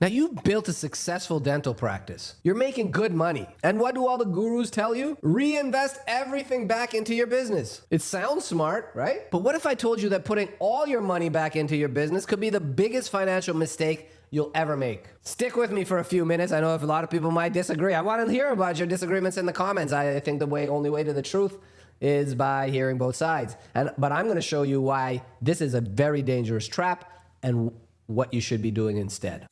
Now, you've built a successful dental practice. You're making good money. And what do all the gurus tell you? Reinvest everything back into your business. It sounds smart, right? But what if I told you that putting all your money back into your business could be the biggest financial mistake you'll ever make? Stick with me for a few minutes. I know if a lot of people might disagree. I want to hear about your disagreements in the comments. I think the only way to the truth is by hearing both sides. But I'm going to show you why this is a very dangerous trap and what you should be doing instead.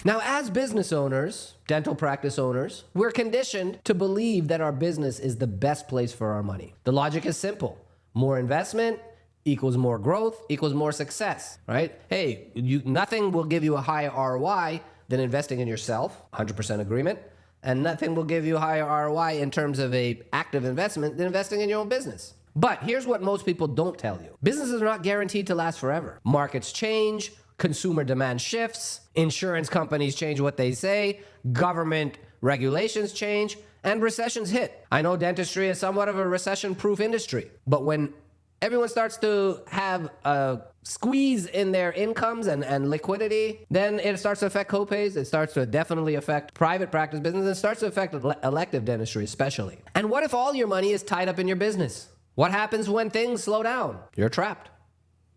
Now, as business owners, dental practice owners, we're conditioned to believe that our business is the best place for our money. The logic is simple. More investment equals more growth equals more success, right? Hey, nothing will give you a higher ROI than investing in yourself, 100% agreement, and nothing will give you a higher ROI in terms of an active investment than investing in your own business. But here's what most people don't tell you. Businesses are not guaranteed to last forever. Markets change. Consumer demand shifts, insurance companies change what they say, government regulations change, and recessions hit. I know dentistry is somewhat of a recession-proof industry, but when everyone starts to have a squeeze in their incomes and liquidity, then it starts to affect copays, it starts to definitely affect private practice business, it starts to affect elective dentistry especially. And what if all your money is tied up in your business? What happens when things slow down? You're trapped.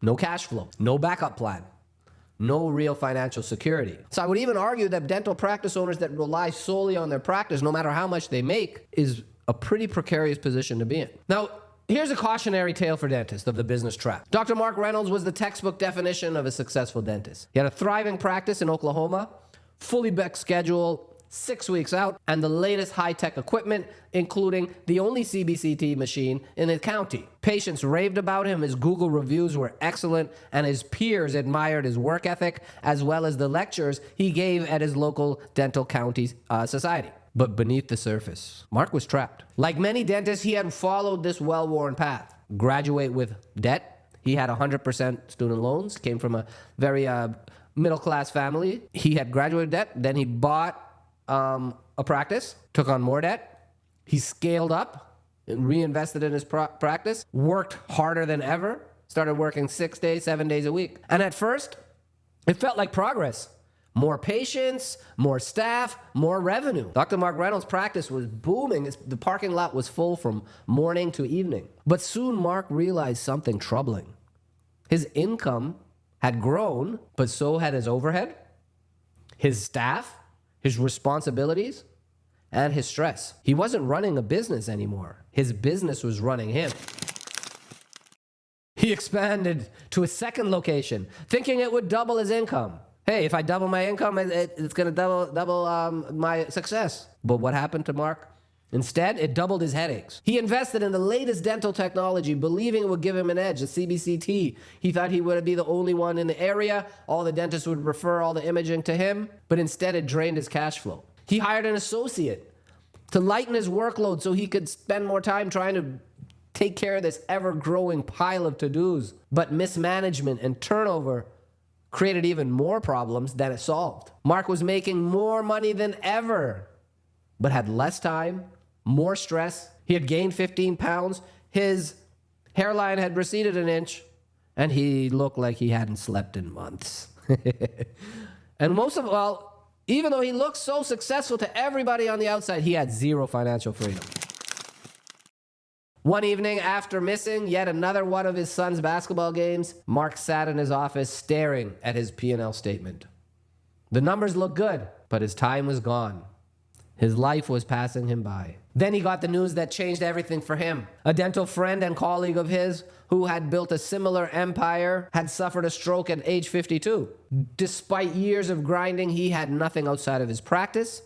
No cash flow, no backup plan. No real financial security. So I would even argue that dental practice owners that rely solely on their practice, no matter how much they make, is a pretty precarious position to be in. Now, here's a cautionary tale for dentists of the business trap. Dr. Mark Reynolds was the textbook definition of a successful dentist. He had a thriving practice in Oklahoma, fully booked schedule, 6 weeks out, and the latest high-tech equipment, including the only CBCT machine in the county. Patients raved about him, his Google reviews were excellent, and his peers admired his work ethic, as well as the lectures he gave at his local dental county society. But beneath the surface, Mark was trapped. Like many dentists, he had followed this well-worn path. Graduate with debt. He had 100% student loans, came from a very middle-class family. He had graduated debt, then he bought a practice, took on more debt. He scaled up and reinvested in his practice, worked harder than ever, started working 6 days, 7 days a week. And at first, it felt like progress. More patients, more staff, more revenue. Dr. Mark Reynolds' practice was booming. The parking lot was full from morning to evening. But soon Mark realized something troubling. His income had grown, but so had his overhead, his staff, his responsibilities, and his stress. He wasn't running a business anymore. His business was running him. He expanded to a second location, thinking it would double his income. Hey, if I double my income, it's going to double my success. But what happened to Mark? Instead, it doubled his headaches. He invested in the latest dental technology, believing it would give him an edge, a CBCT. He thought he would be the only one in the area. All the dentists would refer all the imaging to him, but instead it drained his cash flow. He hired an associate to lighten his workload so he could spend more time trying to take care of this ever-growing pile of to-dos. But mismanagement and turnover created even more problems than it solved. Mark was making more money than ever, but had less time, more stress. He had gained 15 pounds. His hairline had receded an inch, and he looked like he hadn't slept in months. And most of all, even though he looked so successful to everybody on the outside, he had zero financial freedom. One evening, after missing yet another one of his son's basketball games, Mark sat in his office staring at his P&L statement. The numbers looked good, but his time was gone. His life was passing him by. Then he got the news that changed everything for him. A dental friend and colleague of his who had built a similar empire had suffered a stroke at age 52. Despite years of grinding, he had nothing outside of his practice,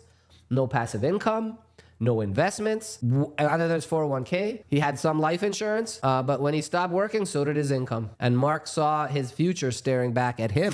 no passive income, no investments, other than his 401k. He had some life insurance, but when he stopped working, so did his income. And Mark saw his future staring back at him.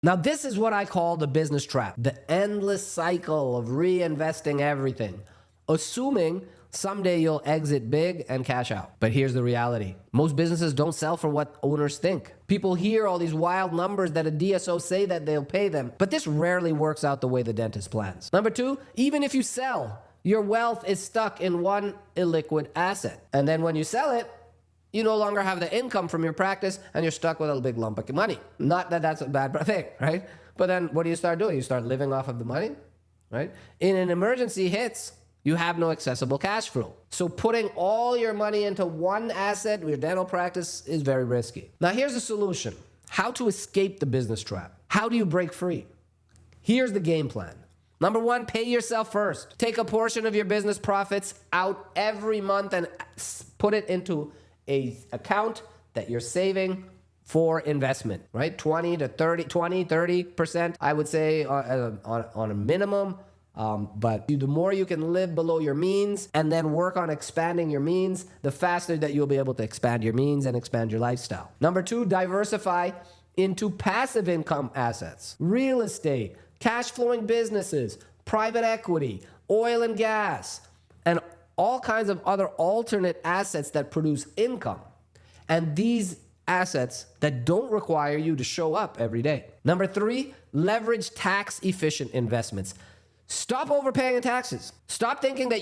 Now, this is what I call the business trap, the endless cycle of reinvesting everything, assuming someday you'll exit big and cash out. But here's the reality. Most businesses don't sell for what owners think. People hear all these wild numbers that a DSO say that they'll pay them, but this rarely works out the way the dentist plans. Number two, even if you sell, your wealth is stuck in one illiquid asset. And then when you sell it, you no longer have the income from your practice and you're stuck with a big lump of money. Not that that's a bad thing, right? But then what do you start doing? You start living off of the money, right? In an emergency hits, you have no accessible cash flow. So putting all your money into one asset, your dental practice, is very risky. Now here's a solution. How to escape the business trap. How do you break free? Here's the game plan. Number one, pay yourself first. Take a portion of your business profits out every month and put it into an account that you're saving for investment, right? 30%, I would say on a minimum. But the more you can live below your means and then work on expanding your means, the faster that you'll be able to expand your means and expand your lifestyle. Number two, diversify into passive income assets, real estate, cash flowing businesses, private equity, oil and gas, and all kinds of other alternate assets that produce income. And these assets that don't require you to show up every day. Number three, leverage tax efficient investments. Stop overpaying in taxes. Stop thinking that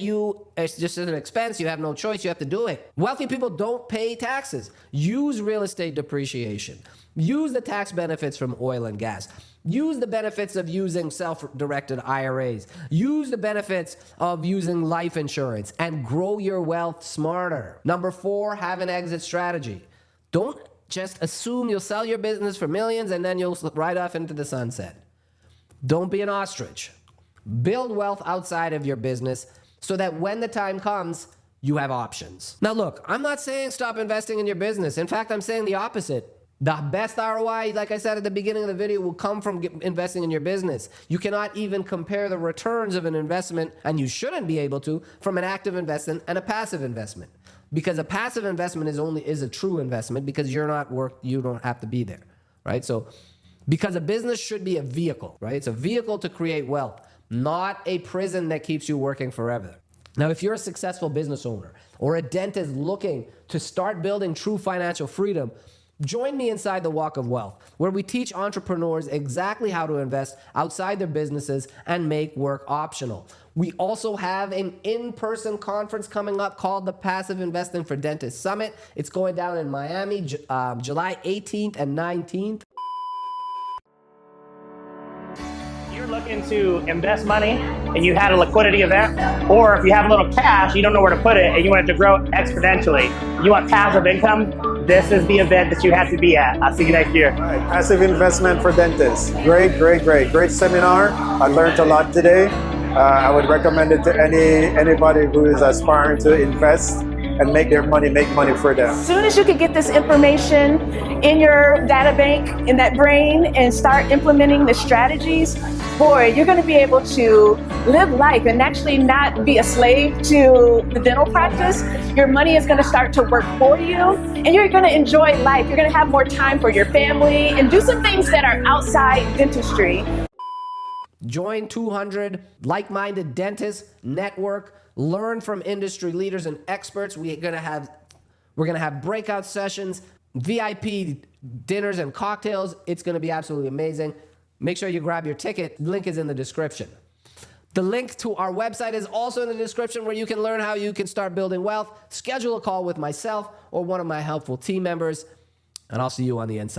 it's just an expense, you have no choice, you have to do it. Wealthy people don't pay taxes. Use real estate depreciation. Use the tax benefits from oil and gas. Use the benefits of using self-directed IRAs. Use the benefits of using life insurance and grow your wealth smarter. Number four, have an exit strategy. Don't just assume you'll sell your business for millions and then you'll ride off into the sunset. Don't be an ostrich. Build wealth outside of your business so that when the time comes, you have options. Now look, I'm not saying stop investing in your business. In fact, I'm saying the opposite. The best ROI, like I said at the beginning of the video, will come from investing in your business. You cannot even compare the returns of an investment, and you shouldn't be able to, from an active investment and a passive investment. Because a passive investment is a true investment because you don't have to be there, right? So because a business should be a vehicle, right? It's a vehicle to create wealth, not a prison that keeps you working forever. Now, if you're a successful business owner or a dentist looking to start building true financial freedom, join me inside the Walk of Wealth, where we teach entrepreneurs exactly how to invest outside their businesses and make work optional. We also have an in-person conference coming up called the Passive Investing for Dentists Summit. It's going down in Miami, July 18th and 19th. You're looking to invest money and you had a liquidity event, or if you have a little cash, you don't know where to put it and you want it to grow exponentially. You want passive income? This is the event that you have to be at. I'll see you next year. All right, Passive Investment for Dentists. Great seminar. I learned a lot today. I would recommend it to anybody who is aspiring to invest and make money for them. As soon as you can get this information in your data bank, in that brain, and start implementing the strategies, boy, you're going to be able to live life and actually not be a slave to the dental practice. Your money is going to start to work for you, and you're going to enjoy life. You're going to have more time for your family and do some things that are outside dentistry. Join 200 like-minded dentists, network, learn from industry leaders and experts. We're gonna have breakout sessions, VIP dinners and cocktails. It's gonna be absolutely amazing. Make sure you grab your ticket. Link is in the description. The link to our website is also in the description, where you can learn how you can start building wealth. Schedule a call with myself or one of my helpful team members, and I'll see you on the inside.